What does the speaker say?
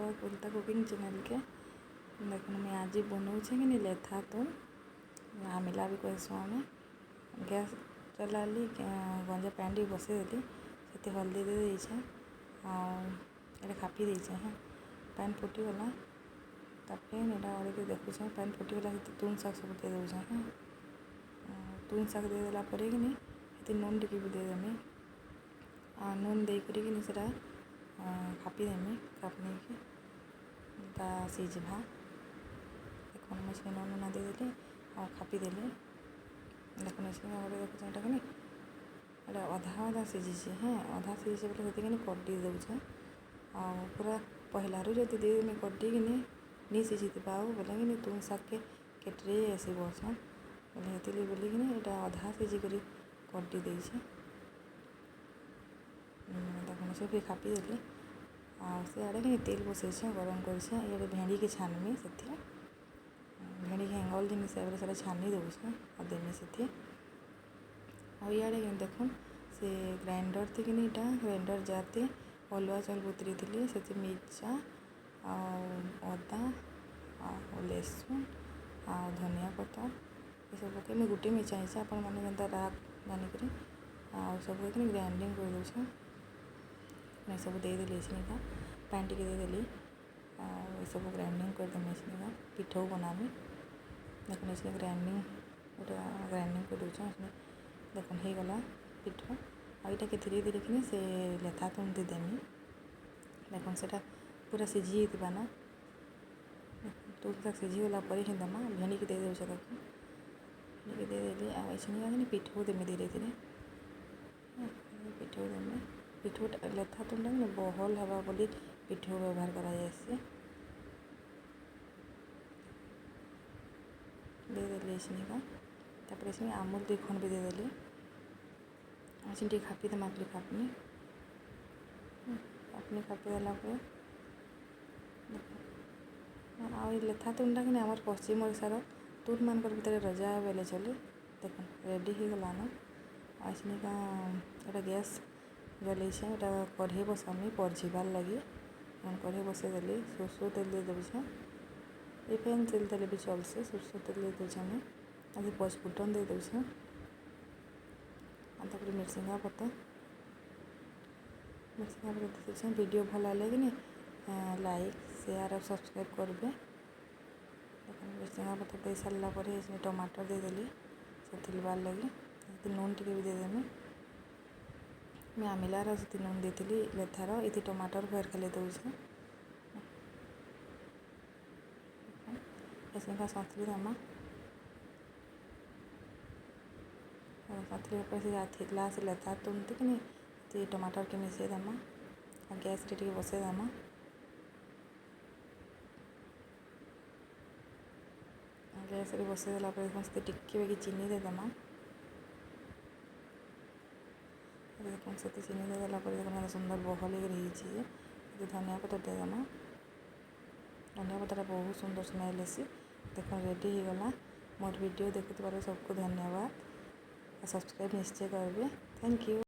स्वागत बोलता cooking channel के। देखो मैं आज बनाऊे कि नहीं लेथा तुम आमिला भी कहसु आम गैस चलाली गंजा पैन टी बसईदेली से हल्दी दे देछे आटे खापी देछे। हाँ पैन फुटीगला तापर देखुचे पैन फुटीगला तुन शाग सब दे दूचे। हाँ तुन शाग देदेला कि नून टिके भी देदेमी नून देकर से खापीदेमी खापनी सीझा देख मुझे नून नूना देदेली और खापीदेली देख देखुचे कि नहीं अधा अधा सीझी। हाँ अधा सीझे बोले से कटी दौचे आ पूरा पहलू जब देदेमी कटी कि नहीं सीझी बोले कि तुम शाग के ट्रे आसब बोले बोलिकी अधा सीझी कर कटी देछे। देखो से फिर खापीदेली आड़े कि तेल बसईछे गरम कर भेंडी के छानमी से भेंडी के हेंगल जिन हिसाब से छानी दूचे और देमी से आड़े देख से ग्राइंडर थी कि ग्राइंडर जाते अलुआ चाउल बुतरी थी से मिर्चा अदा लहसुन आ धनिया पतर ये सब पकई मुझे गोटे मिर्चा हिंसा आपण मैंने जनता राग मानिक सब ग्राइंडिंग कर दूचे मैं सब देदेली इसका पैन टी देदेली ये सब ग्राइंडिंग करदेमी इसका पिठौ बनामी देख इसमें ग्राइंडिंग कर दूचे देख हो गला पिठौ आईटा के धीरे धीरे कि से लेथा तुम देदेमी देख से पूरा सीझी ना तुम तक सीझीगला ही देमा भेंडी की दे दूचे देख भेंडी की देदेली आई पिठौ देमी धीरे धीरे पिठौ देमी पिठौ लेथा तुम बहल हवा बोली पिठौ व्यवहार करासी देदेली इसका तापर इसमें आमुल 2 खंड भी देदेली टी खापी देमा खापनी खापीदेला लेथा तुमटा कि आम पश्चिम ओडार तुन मान भर रजा बेले चले देख रेडी हो गलान आसनिका गैस जलैसे कढ़ई बसामी परझीबार लगे कढ़ई बसईदेली सोरसो तेल दे दूचे रिफाइन तेल देले भी चलसे सोरसो तेल दे दूचे आज पचफुटन दे दूचे तापर मिर्चिंगा पत्ता दे दूचे वीडियो भल लगे कि लाइक शेयर और सब्सक्राइब करेंगे। मिर्चिंगा पत्ता दे सारा पर इसमें टमाटर देदेली से बार लगे नून टिके भी देदेमी मैं आमिलार से नून देती लेथार ये टमाटर फेर खाली दूचे इसमें सतली देमा सतली ऊपर से थिला से लेथा तुमती कि नहीं टमाटर के मिसई देमा गैस टे बसई देमा गैस रे बसईदेला देखते टिके चीनी देदेमा देखो से चीनी देदेला देख सुंदर बहल रही धनिया पतर देदेमा धनिया पतर बहुत सुंदर स्मेल आसी देख रेडी हो गला मोर वीडियो देखुवर सबको धन्यवाद सब्सक्राइब निश्चय करेंगे। Thank you.